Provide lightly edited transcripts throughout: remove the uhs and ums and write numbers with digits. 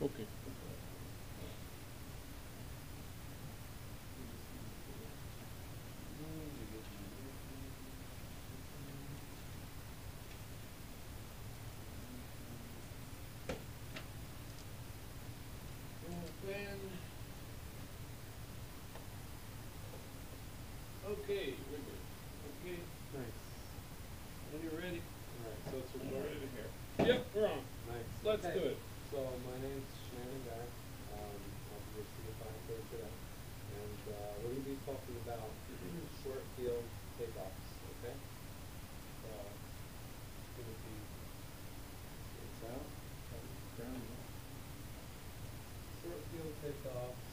Okay. Open. Okay, we're good. Okay, Nice. when you're ready. Alright, so it's I'm recording? ready here. Yep, we're on. Nice. Let's Okay. do it. So my name's Shannon Guy. I'll be your CFI for today. And we're gonna be talking about short field takeoffs, okay? It's gonna be it's out. Short field takeoffs.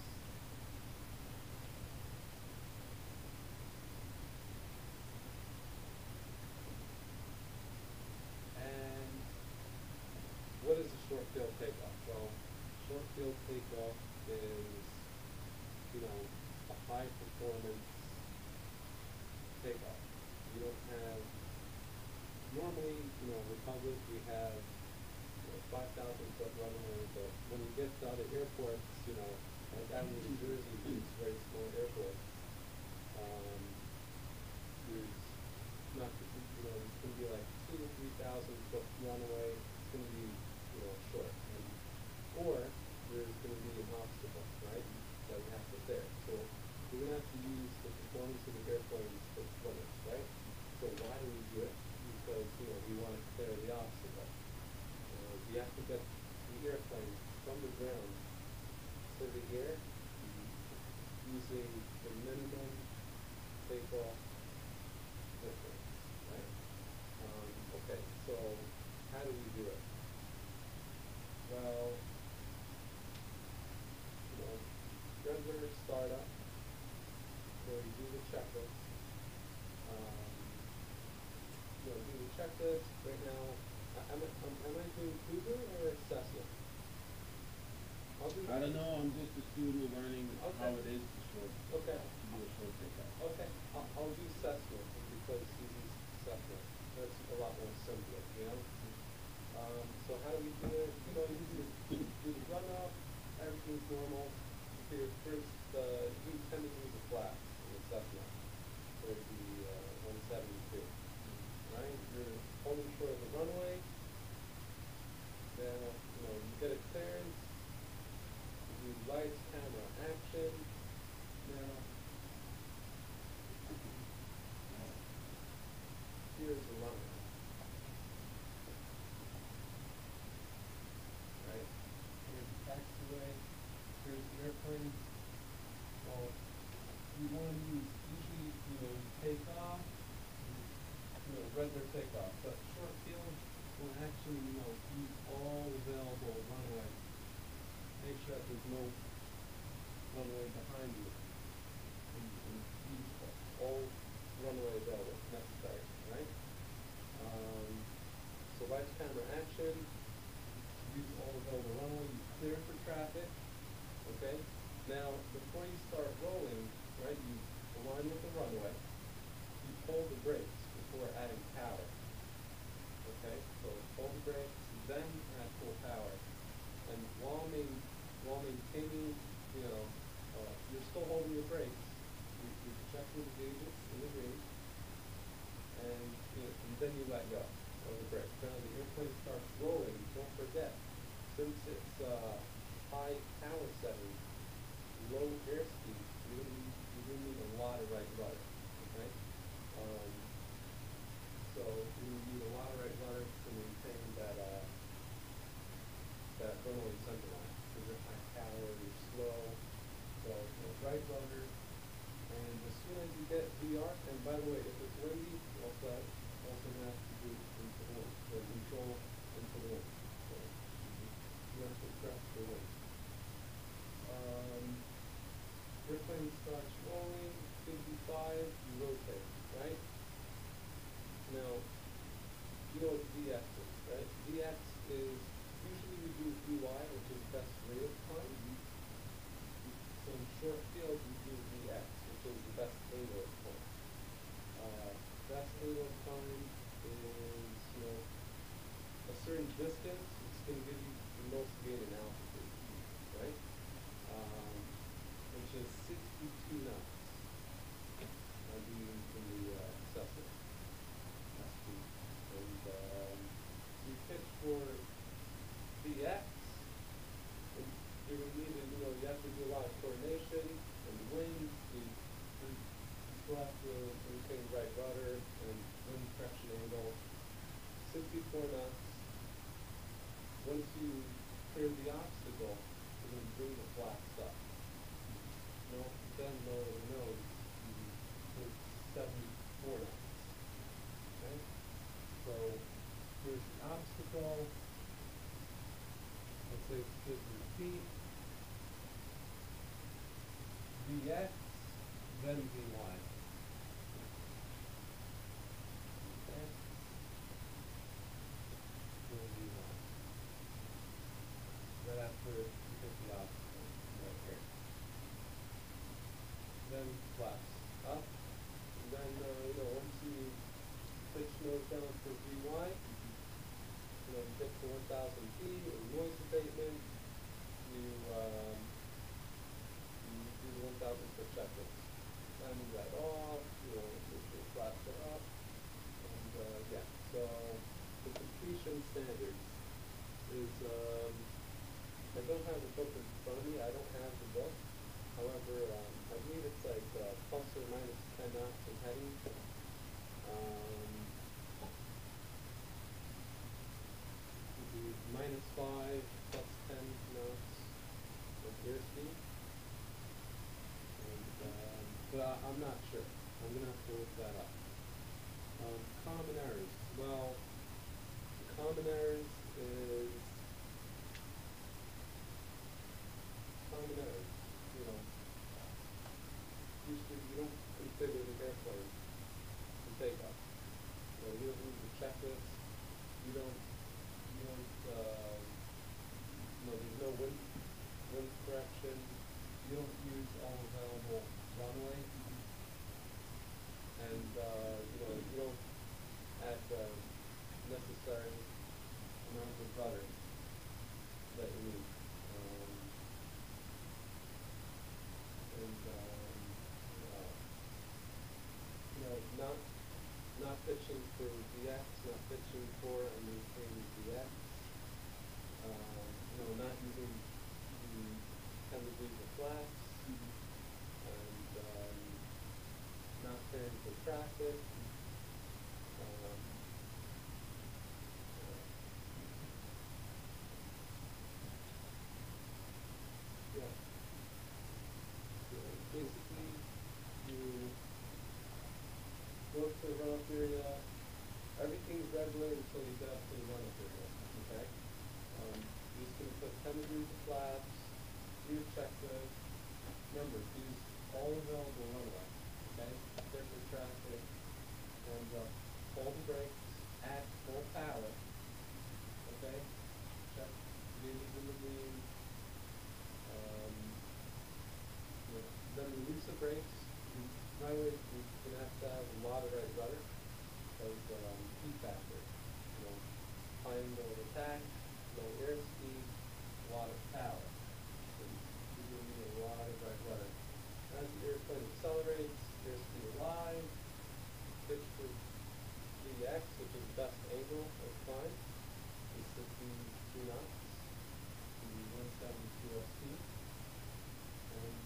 And what is a short field takeoff? Well, short field takeoff is, a high performance takeoff. You don't have, normally, Republic, we have 5,000 foot runway, but when you get to other airports, like out in New Jersey, these very small airports, there's not, it's gonna be like 2 to 3,000 foot runway. It's gonna be, short. Or there's gonna be an obstacle, right, that we have to clear. So we're gonna have to use the performance of the airplanes to limits, right? So why do we do it? Because, we want to clear the obstacle. We have to get the airplane from the ground to the air using the minimum takeoff distance, right? Okay, so how do we do it? Well, regular startup, so you do the checklist. Do the checklist right now. Am I doing Cougar or Cessna? I'll do. I don't know. I'm just a student learning Okay. how it is to short Okay. to do a short takeoff. Okay. I'll do Cessna because he uses Cessna. That's a lot more simpler. So how do we do it? You do the run up, everything's normal. Okay, first, you tend to use the flaps in the Cessna for the 172. Right? You're holding short of the runway. Now, you get a clearance. You do lights, camera, action. Now, here's the runway. Right? Here's the taxiway. Here's the airplane. Well, you want to use, usually, you take off, regular takeoff. But short field will actually, use all available runway. Make sure that there's no runway behind you. And use all runway available if necessary, right? So lights, camera, action. Use all available runway. You clear for traffic. Okay? Now, before you start rolling, right, you align with the runway. You pull the brakes before adding power. Okay? So pull the brakes, then add full power. And while maintaining, you're still holding your brakes. You're checking the gauges in the green, and then you let go of the brakes. Now the airplane starts rolling. Don't forget, since it's high power setting, low airspeed, you're gonna need a lot of right rudder. Okay? So you need a lot of right rudder to maintain that runway center line. Because you're high power, you're slow. So right rudder. And as soon as you get VR, and by the way, if it's windy, also have to do into the wind. So control into the wind. So you have to press the wind. Airplane starts rolling, 55, you rotate, right? Now, you know what VX is, right? VX is, usually we do VY, which is best rate of climb. So in short field, we do VX, which is the best angle of climb. Best angle of climb is, a certain distance, it's going to give you the most gain in altitude. which is 62 knots. I'll be in the assessment. And so you pitch for VX, and you're gonna need to, you have to do a lot of coordination and the wind. You still have to maintain right rudder and wind correction angle. 64 knots. Once you clear the obstacle, you're gonna bring the flaps up. Then lower the nose to 74 knots. Okay? So here's the obstacle. Let's say it's 50 feet. VX, then VY. Okay? Then VY. Right after you hit the obstacle, right here. Then flaps up. And then, once you pitch nose down for VY, you get to 1,000 feet or noise abatement, you do the 1,000 foot checklist. Timing that off, make sure flaps are up, and yeah. So the completion standards is, I don't have the book in front of me. I don't have the book. However, I believe it's like plus or minus 10 knots in heading. -5 plus 10 knots of airspeed. And, but I'm not sure. I'm going to have to look that up. Common errors. Well, common errors is usually you don't configure the airplane to take off. You don't need the checklist. You don't, there's no wind correction. You don't use all available runway. And, you don't add the necessary amount of rudder that you need. Not pitching for VX, not pitching for and maintaining VX. Not using the 10 degrees of flaps, and not clearing for traffic. Yeah. Basically, you go to the run-up area. Everything's regular until you get up to the run-up area. Okay. You're just going to put 10 degrees of flaps, do your checklist. Remember, use all available runway. Okay. Check for traffic, and hold the brakes at full power. Okay. Check gauges in the beam. Then release the brakes. Right away, you're going to have a lot of right rudder because heat factor. High angle of attack, low airspeed, a lot of power. So you're going to need a lot of right rudder. As the airplane accelerates, airspeed will rise. Pitch for VX, which is the best angle of climb, is 62 knots. The 170 QST. And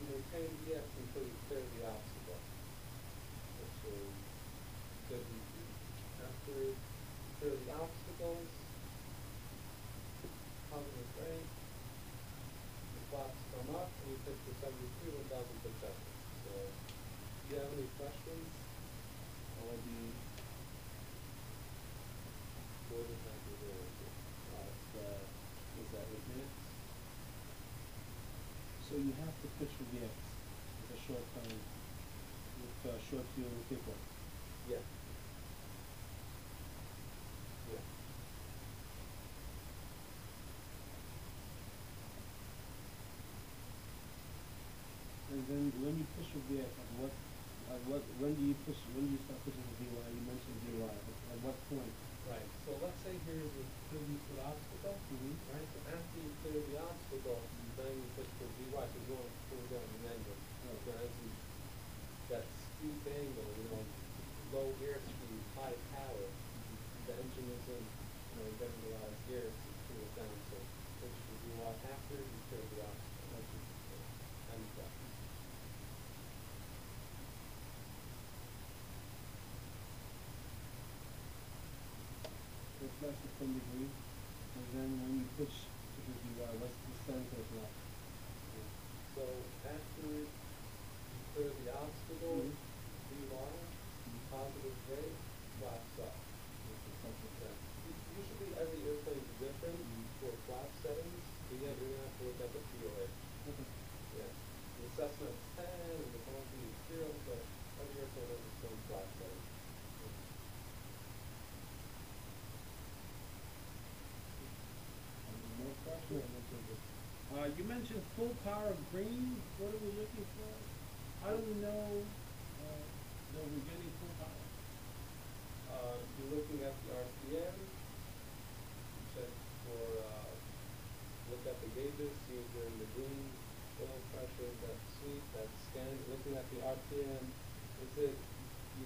maintain VX until you clear the obstacle, which is 50 feet. After you clear the obstacles, positive rate, the flaps come up, and you pitch for 72, 1,000 foot checklist. So, if you have any questions, I'll be more than happy to answer. Is that 8 minutes? So you have to pitch for VX with a short time, with short fuel kickoff. Yeah. Yeah. And then when you push for VX, when do you start pushing for VY? You mentioned VY. At what point? Right. So let's say here's a 30-foot obstacle. Mm-hmm. Right. So after you clear the obstacle, then you push the VY, so you want to pull down the engine. Right. So as you, that steep angle, low airspeed, high power, the engine isn't, getting a lot of air to cool it down, so push the VY after you clear the obstacle. And that. That's the 10 degree, and then when you push to the DY, what's the center of that? So after you clear the obstacle, Mhm. VY, positive rate, flaps up. Yeah. Usually every airplane is different for flap settings, but yeah, you're gonna have to look at the POA. Okay. Yeah. The Cessna 10 and the Boeing 0, but every airplane has its own flap setting. Any more questions? You mentioned full power green, what are we looking for? How do we know, that we're getting full power? You're looking at the RPM, check for, look at the gauges, see if they're in the green, oil pressure, that's sweet, that's scan, looking at the RPM, is it,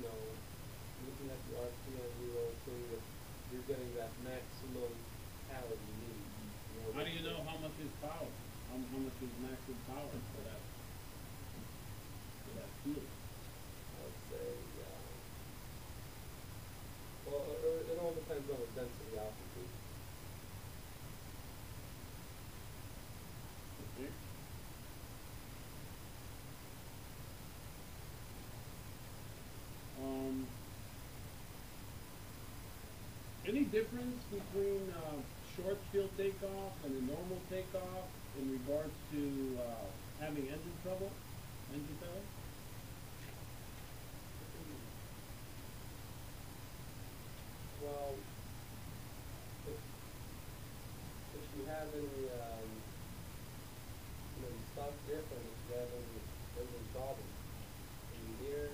looking at the RPM, you're seeing if you're getting that maximum power you need. How do you know how much is power? How much is maximum power for that fuel? I would say, well, it all depends on the density altitude. Okay. Any difference between short field takeoff and a normal takeoff in regards to having engine trouble, engine failure? Well, if you have any, you stop airplane, if you have any engine problems in the air,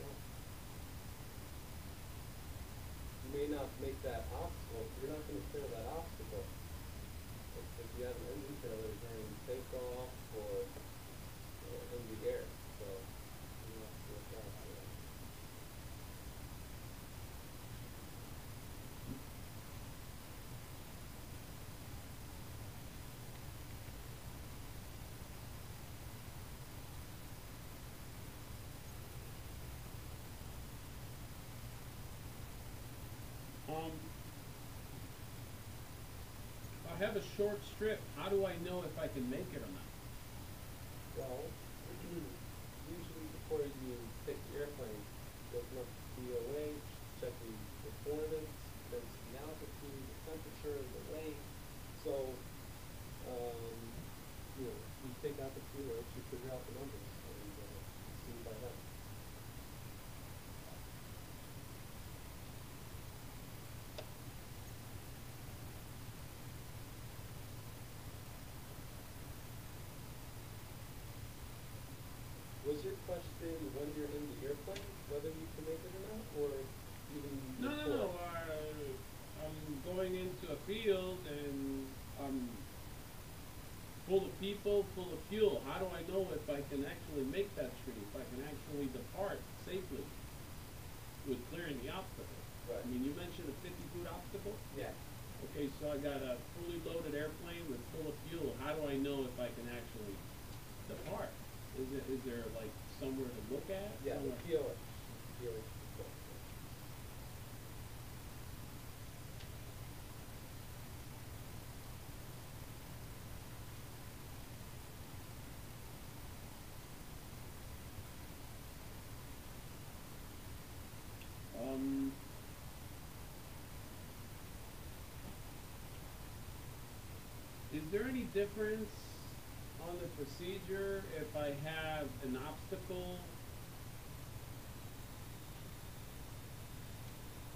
no. You may not make that obstacle, you're not gonna clear that obstacle. If you have an engine failure during takeoff or in the air, so you have to look out for that. If I have a short strip, how do I know if I can make it or not? Well, usually before you pick the airplane, open up the DOH, check the performance, then the altitude, the temperature, the weight. So, you take out the DOH, you figure out the numbers, and see by that. Was your question when you're in the airplane, whether you can make it or not, or even No, before? I'm going into a field and I'm full of people, full of fuel. How do I know if I can actually make that stream, if I can actually depart safely with clearing the obstacle? Right. I mean, you mentioned a 50-foot obstacle? Yeah. Okay, so I got a fully loaded airplane with full of fuel. How do I know if I can actually depart? Is there like somewhere to look at? Yeah, the Somewhere- POH. POH control. Um, is there any difference on the procedure if I have an obstacle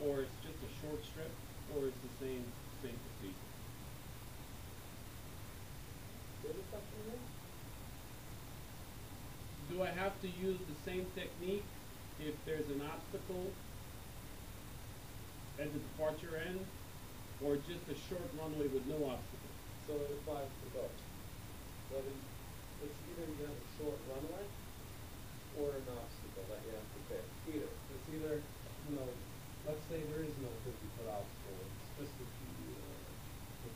or it's just a short strip, or it's the same procedure? Say the question again? Do I have to use the same technique if there's an obstacle at the departure end, or just a short runway with no obstacle? So it applies to both. whether, it's either you have a short runway or an obstacle that you have to pick. Either. It's either, you know, let's say there is no 50-foot obstacle, it's just a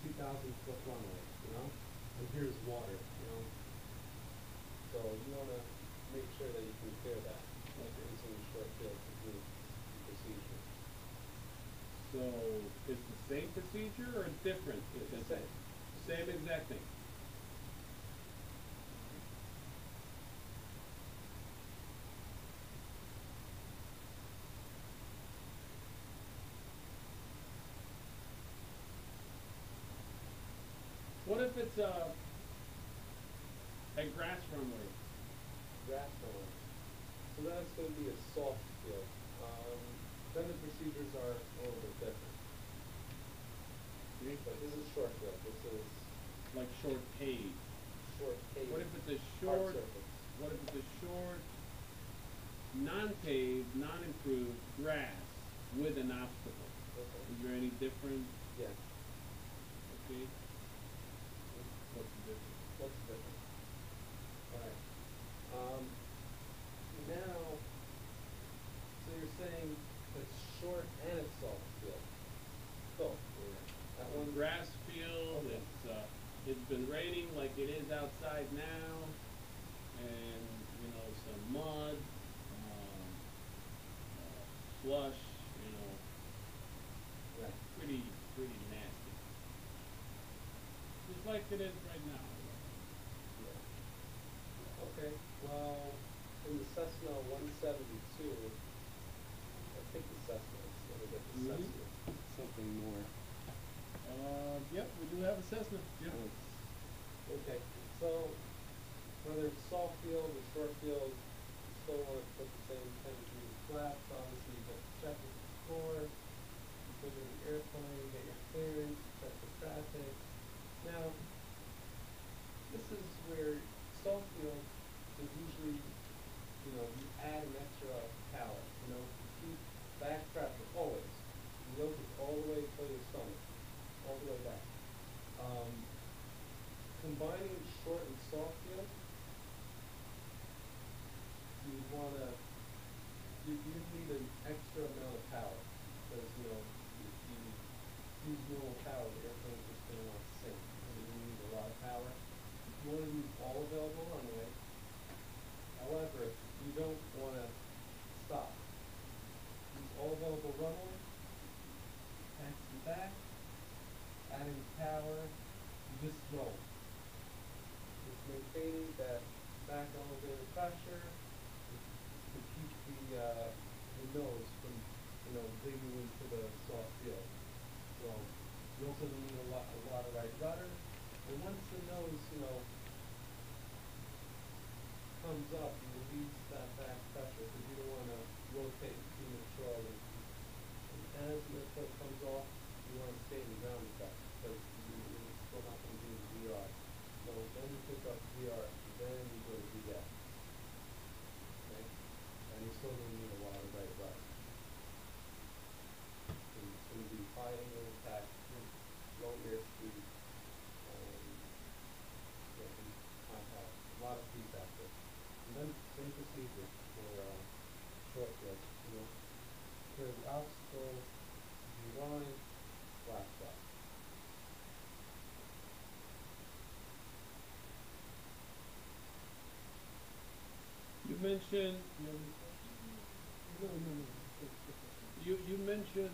2,000-foot runway, you know? And here's water, you know? So you wanna make sure that you can clear that, like using a short field to do the procedure. So, it's the same procedure or different? It's the same. Same exact thing? What if it's a grass runway? Grass runway. So that's gonna be a soft field. Then the procedures are a little bit different. Okay. But this is short field, this is Like short paved? short paved. What if it's a hard short, surface. what if it's a short, non-paved, non-improved grass with an obstacle? Okay. Is there any difference? Yeah. Okay. What's the difference? What's the difference? Alright. Now, so you're saying it's short and it's soft field. Both. That one. Grass field, Okay. it's been raining like it is outside now, and, you know, some mud, slush, you know, Right. pretty nasty. Just like it is right now. Yeah. Okay, well, in the Cessna 172, I think the Cessna, let me get the Mhm. Cessna, something more. Yep, we do have a Cessna, yep. Okay, so whether it's soft field or short field, you still want to put the same 10 degrees flaps, obviously you have to check it before, you put it in the airplane, get your clearance, check the traffic. Now, this is where soft field is usually, you know, you add an extra power, you know, to keep back traffic always. You look all the way to your stomach, all the way back. Combining short and soft field, you wanna, you need an extra amount of power, because, you know, if you use normal power, the airplane's just gonna want to sink, and you need a lot of power. You wanna use all available runway, however, you don't wanna stop. Use all available runway, taxi back, adding power, you just roll. Just maintaining that back elevator pressure to keep the nose from, you know, digging into the soft field. So you also need a lot of right rudder. And once the nose, you know, comes up, you release that back pressure because you don't want to rotate prematurely. And as the airplane comes off, you want to stay in the ground effect because you're still not going to be in VR. So then you pick up VR, then you go to VF. Okay? And you're still going to need a lot of right rudder. So it's going to be high angle impact, low airspeed, yeah, and high power. A lot of feedback there. And then same procedure for short field, you know. Clear the obstacle, you line, flash stop. You mentioned, No. you mentioned,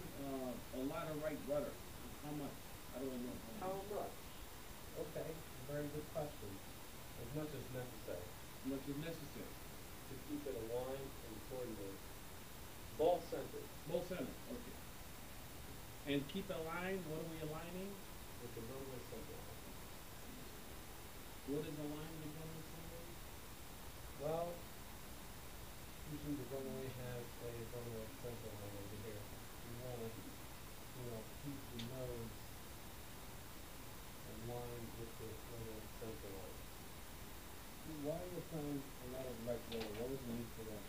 a lot of right rudder. How much? How do I know? How much? Okay, very good question. As much as necessary How much is necessary? to keep it aligned and coordinated. Ball centered Both center, okay. And keep a line, what are we aligning? with the runway center line. What is the line we're going to center? Well, usually the runway has a runway center line over here. You wanna, you know, keep the nose aligned with the runway center line. Why are you applying a lot of right rudder? What was the need for that?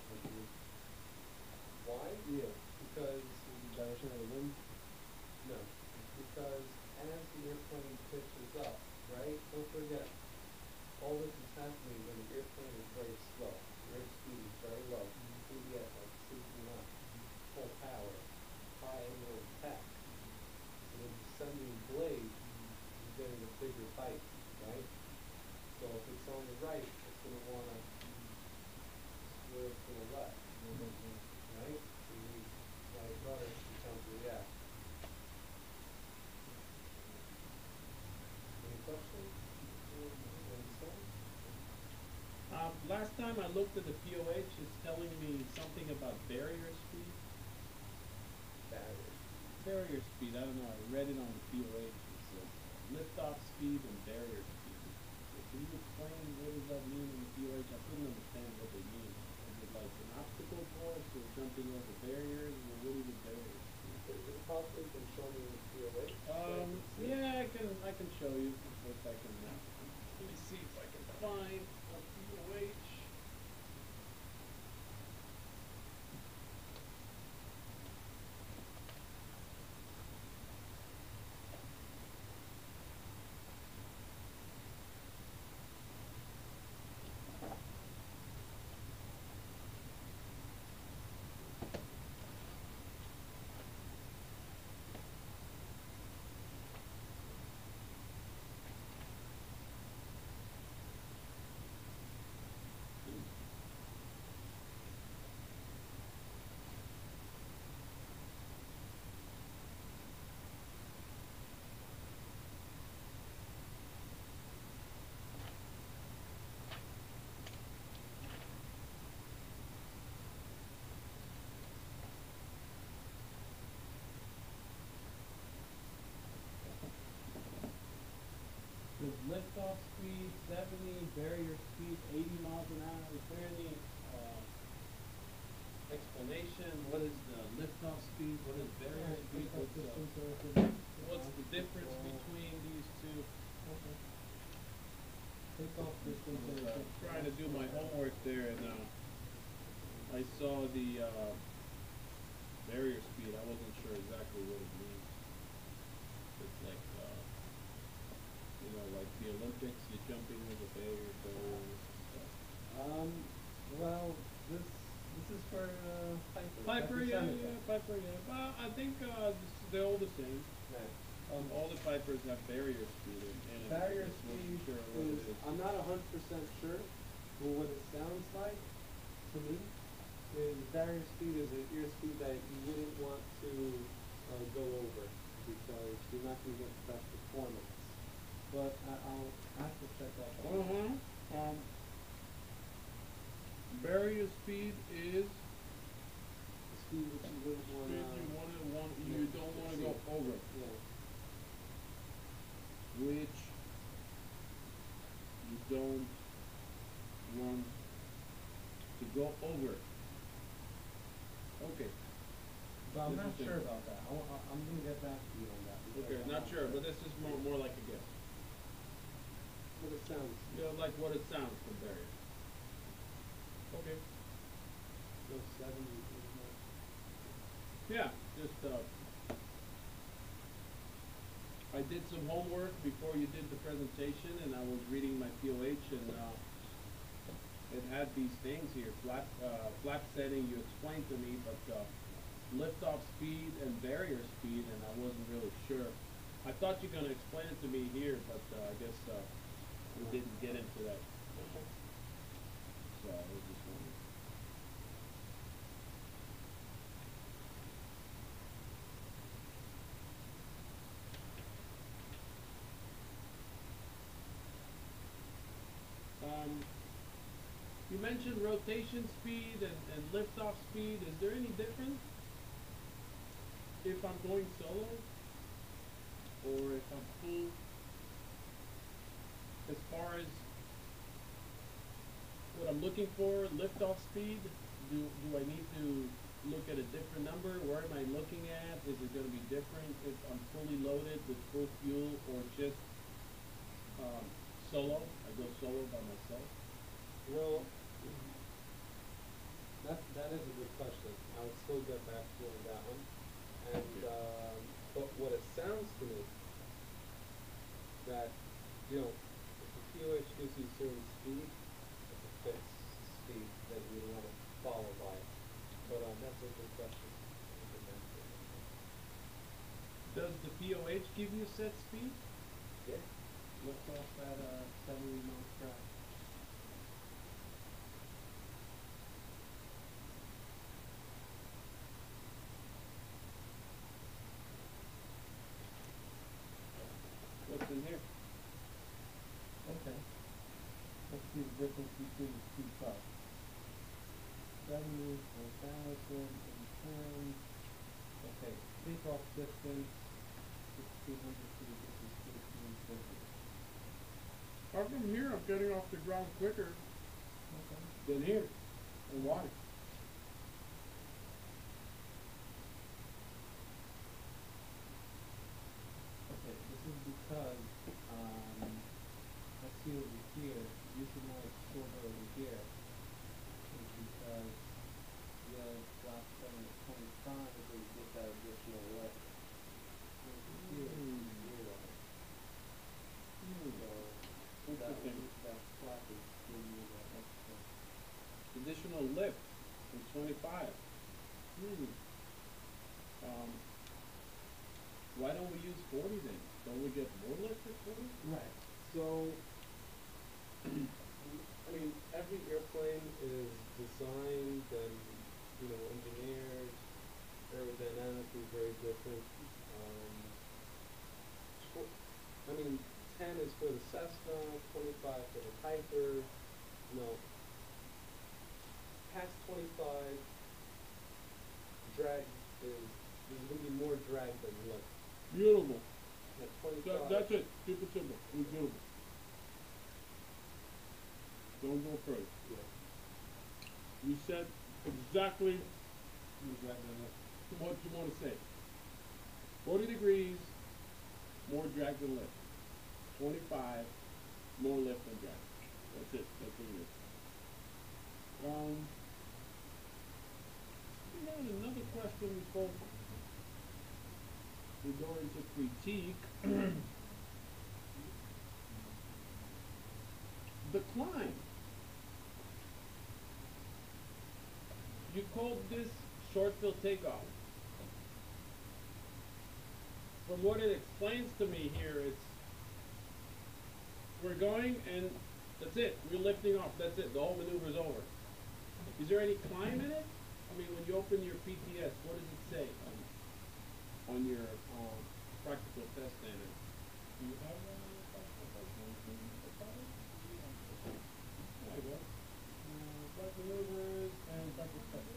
Why? Yeah, Because, the direction of the wind? no, because as the airplane pitches up, right, don't forget, time I looked at the POH, it's telling me something about barrier speed. Barrier. Barrier speed, I don't know, I read it on the POH, it says liftoff speed and barrier speed. So can you explain what does that mean in the POH? I couldn't understand what they mean. Is it like an obstacle course or jumping over barriers, or what is a barrier speed? You possibly can show me the POA. Yeah, I can show you if I can. Let me see if I can find a POH. Says liftoff speed 70, barrier speed 80 miles an hour. Is there any explanation? What is the liftoff speed? What is barrier speed? What's the difference between these two? Takeoff distance I and was trying to do my homework there, and I saw the barrier speed. I wasn't sure exactly what it means. It's like you know, like the Olympics, you're jumping over barriers and stuff. Well, this is for Piper, Piper yeah, Seneca. yeah, Piper, yeah. Well, I think they're all the same. Right. All the Pipers have barrier speed, and Barrier I just wasn't speed sure what is, it is. I'm not 100% sure, but what it sounds like to me is barrier speed is an airspeed that you wouldn't want to go over because you're not going to get the best performance. But I'll have to check that out. Barrier speed is The speed that you wouldn't want speed you don't want to go over, Yeah. which you don't want to go over. Okay. But I'm not Interesting. sure about that. I'm gonna get back to you on that. because Okay, I'm not sure, but this is more like a guess. What it sounds. You know, like what it sounds from barrier. Okay. So 70 is not. Yeah, just I did some homework before you did the presentation, and I was reading my POH, and it had these things here, flap setting you explained to me, but liftoff speed and barrier speed, and I wasn't really sure. I thought you were gonna explain it to me here, but I guess we didn't get into that. So I was just wondering. You mentioned rotation speed and liftoff speed. Is there any difference if I'm going solo or if I'm full? As far as what I'm looking for, liftoff speed, do I need to look at a different number? Where am I looking at? Is it going to be different if I'm fully loaded with full fuel or just solo? I go solo by myself. Well, that is a good question. I would still get back to you on that one. And but what it sounds to me that if the POH gives you certain speed, it's a fixed speed that you want to follow by. But that's a good question. Does the POH give you set speed? Yeah. lift off at 70 miles per hour. What's in here? Okay. Let's see the difference between the two trucks. 70, 1,000, and 10. Okay, takeoff distance, 1,600 feet, this is 1,350. How come here I'm getting off the ground quicker Okay. than here? And why? Okay, this is because, let's see over here, the reason why it's shorter over here is because the last time was 25, we did that additional lift. Over here, it's 0. So, that, Interesting. that flap is giving you that extra. Additional lift from 25. Um, why don't we use 40 then? Don't we get more lift at 40? Right. So, I mean, every airplane is designed and, engineered aerodynamically very different. I mean, 10 is for the Cessna, 25 for the Piper. Past 25, drag there's going to be more drag than lift. Beautiful. At 25. That's it. Keep it simple. It's beautiful. Don't go further. Yeah. You said exactly More drag than lift. what you want to say. 40 degrees, more drag than lift. 25, more lift than drag. That's it. That's what it is. We had another question before we go into critique. The climb. You called this short field takeoff. From what it explains to me here, we're going and that's it. We're lifting off. That's it. The whole maneuver's over. Is there any climb in it? I mean, when you open your PTS, what does it say on your practical test standard? Do you have one in the practical test about it? There you go. Flight maneuvers and practice test.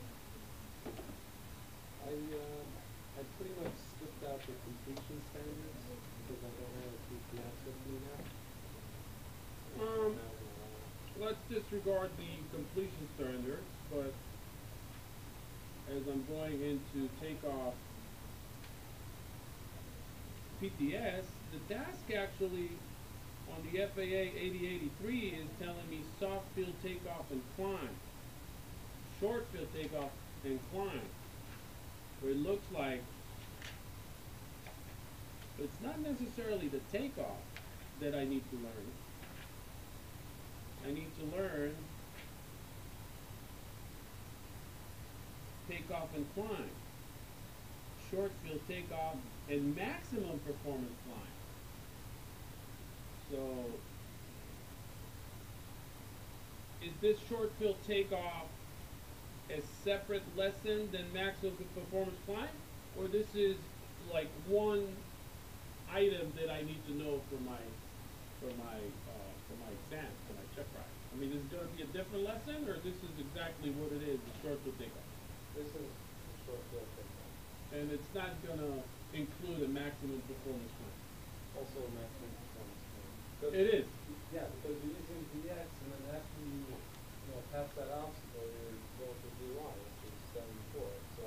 I pretty much skipped out the completion standards because I don't have a PPS with me now. Let's disregard the completion standards, but as I'm going into takeoff PTS, the task actually on the FAA 8083 is telling me soft field takeoff and climb, short field takeoff and climb. Where it looks like it's not necessarily the takeoff that I need to learn. I need to learn takeoff and climb, short field takeoff, and maximum performance climb. So, is this short field takeoff a separate lesson than maximum performance climb? Or this is like one item that I need to know for my exam, for my check ride? I mean, is it going to be a different lesson, or this is exactly what it is, the short field takeoff? This is short field takeoff. And it's not going to include a maximum performance climb. Also a maximum performance plan. It is. Yeah, because you're using VX, and then after you pass that obstacle, you're going to DY, which is 74. So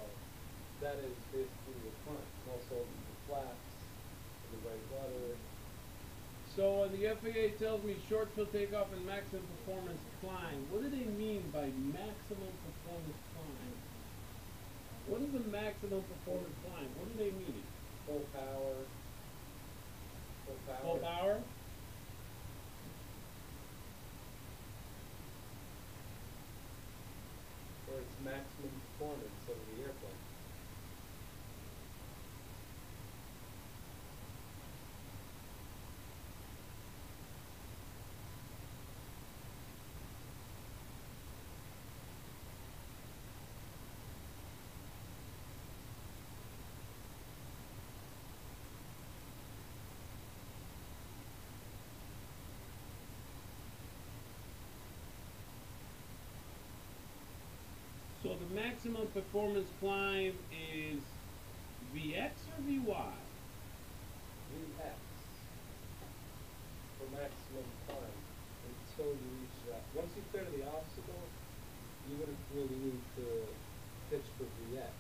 that is basically your climb. Also the flaps, the right rudder. So the FAA tells me short field takeoff and maximum performance climb. What do they mean by maximum performance climb? What is the maximum performance climb? What do they mean? Full power. Full power? Or its maximum performance of the airplane. maximum performance climb is VX or VY? VX for maximum time until you reach that. Once you clear the obstacle, you wouldn't really need to pitch for VX.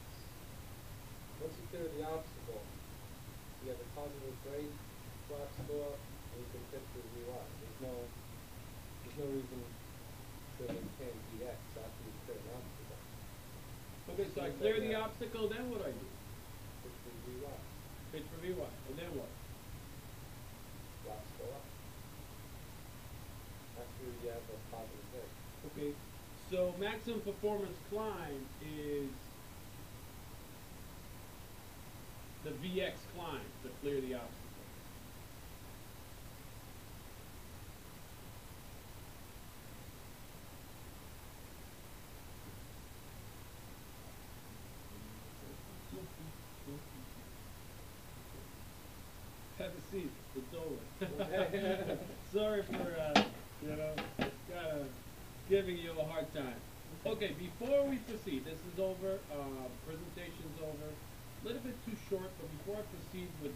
Once you clear the obstacle, you have a positive grade, flaps go up, and you can pitch for VY. There's no reason to maintain VX after you clear an obstacle. Okay, so I clear the obstacle, then what do I do? Pitch for VY. Pitch for VY, and then what? Flaps go up. After you have a positive grade. Okay, so maximum performance climb is the VX climb to clear the obstacle. Have a seat, it's over. Sorry for, kinda giving you a hard time. Okay, before we proceed, this is over, presentation's over. A little bit too short, but before I proceed with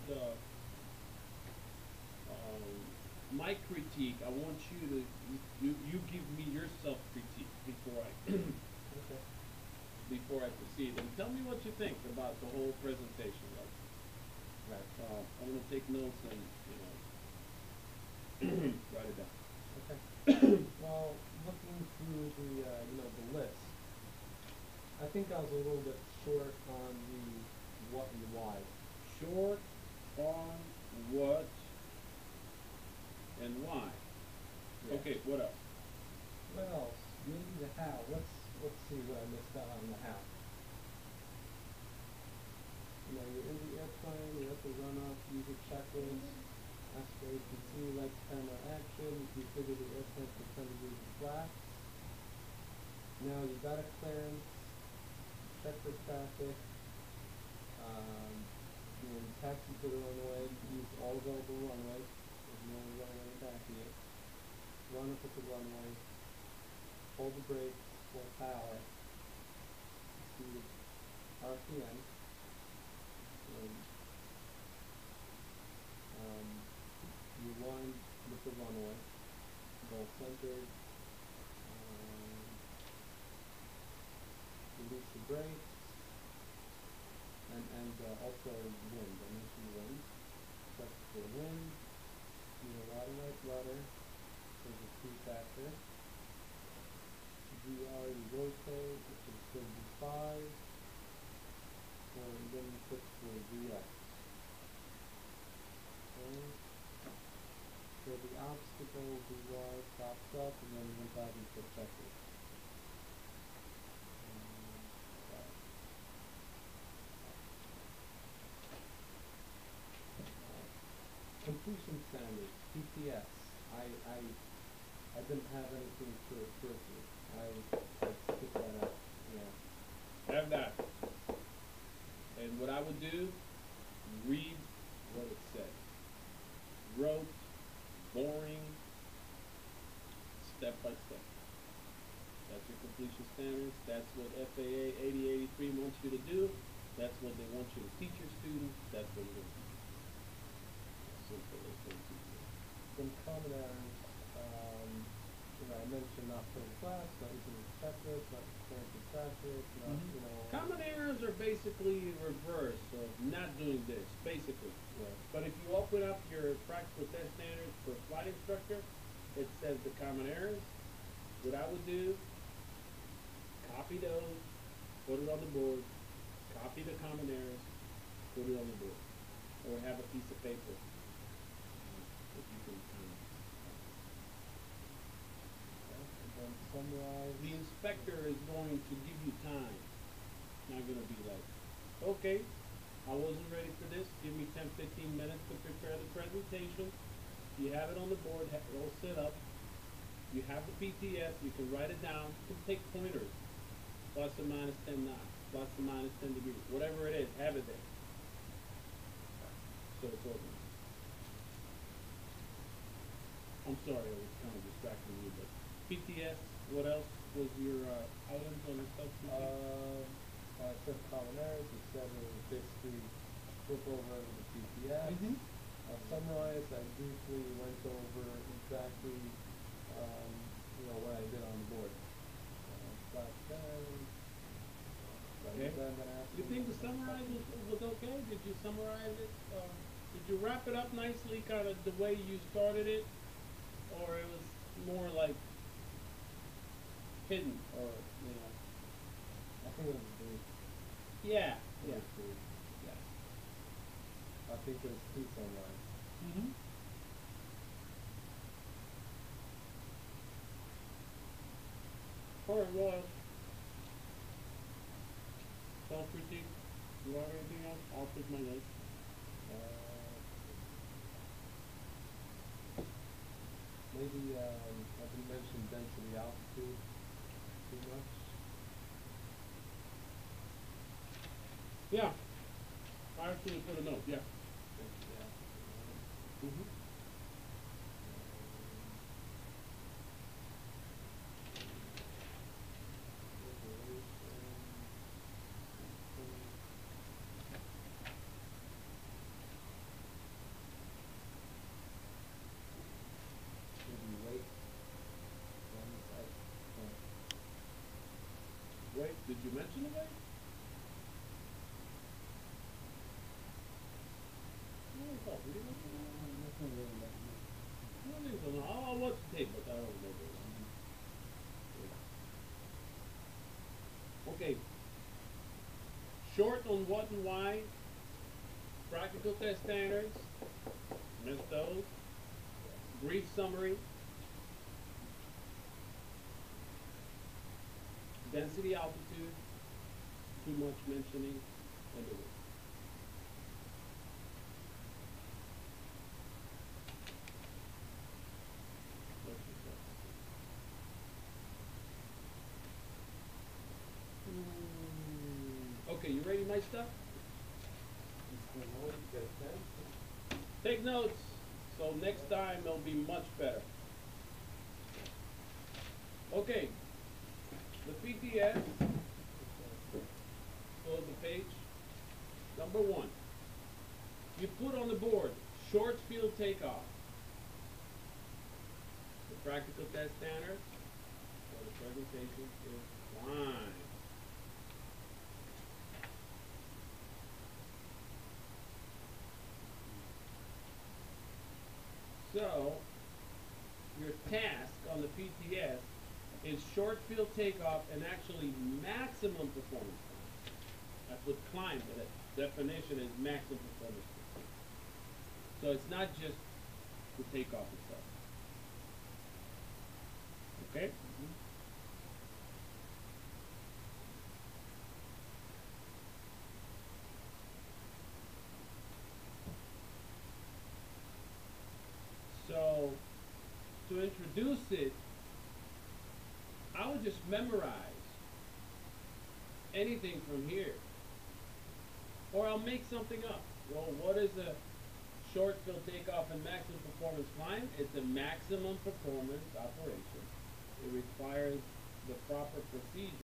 my critique, I want you to, you give me your self-critique before I, Okay. before I proceed. And tell me what you think about the whole presentation. Right. I'm gonna take notes and, write it down. Okay. Well, looking through the list, I think I was a little bit short on the what and why. Short on what and why. Yeah. Okay, what else? What else? Maybe the how. Let's see what I missed out on the how. You're in the airplane, you have to run off user checklist, aspirate continue lights, camera, action, you configure the airplane for 10 degrees of flaps. Now you got a clearance, check for traffic, taxi to the runway, use all available runway, there's no one running on the back of you. Run up at the runway, hold the brakes, full power, see the RPM. You wind with the runway, ball centered, release the brakes, and also wind. I mentioned wind. Check for wind. Right rudder. There's a key factor. VR you rotate, which is going to be 5. And then you put for VX. Okay. So the obstacle VR pops up and then 1,000 per second. Completion standards, PTS. I didn't have anything to refer to. I skipped that out. Yeah. Have that. And what I would do, read what it says. Rote, boring, step by step. That's your completion standards. That's what FAA 8083 wants you to do. That's what they want you to teach your students. That's what you're going to teach. Simple as that. Some common errors, I mentioned not putting class, not using the checklist, not preparing for traffic, not, Common errors are basically reverse of not doing this, basically. Yeah. But if you open up your practical test standards for flight instructor, it says the common errors. What I would do, copy those, put it on the board, copy the common errors, put it on the board. Or have a piece of paper. If you can, And then summarize. the inspector is going to give you time. Not gonna be like, okay, I wasn't ready for this, give me 10, 15 minutes to prepare the presentation. You have it on the board, have it all set up. You have the PTS, you can write it down, you can take pointers. Plus or minus 10 knots, plus or minus 10 degrees, whatever it is, have it there. So it's organized. I'm sorry, I was kind of distracting you, but PTS, what else? was your, items on the substitute? I said common areas, it said it was basically flip over the PPS. Mhm. Summarize, I briefly went over exactly, what I did on the board. Class 10, Okay. You think the summarize was okay? Did you summarize it? Did you wrap it up nicely, kind of the way you started it? Or it was more like hidden, or, I think it was brief. Yeah, It yeah, was brief. yeah. I think it was too summarized. Mm-hmm. All right, well, self-critique, you have anything else? I'll pick my list. Maybe, I didn't mention density altitude too much. Yeah, I actually put a note, yeah. Density altitude. Mm-hmm. Maybe weight. Wait, did you mention the weight? I thought we didn't mention that. Nothing really like that. I don't think so, no. I'll watch the tape, but I don't remember. Okay. Short on what and why. Practical test standards. Missed those. Brief summary. Density altitude. Too much mentioning. And the weight. Okay, you ready, my stuff? Take notes, so next time it'll be much better. Okay, the PTS, go to the page. Number 1, you put on the board, short field takeoff. The practical test standard for the presentation is fine. So, your task on the PTS is short field takeoff and actually maximum performance climb. I put climb, but the definition is maximum performance climb. So it's not just the takeoff itself. Okay? So, to introduce it, I would just memorize anything from here. Or I'll make something up. Well, what is a short field takeoff and maximum performance climb? It's a maximum performance operation. It requires the proper procedure.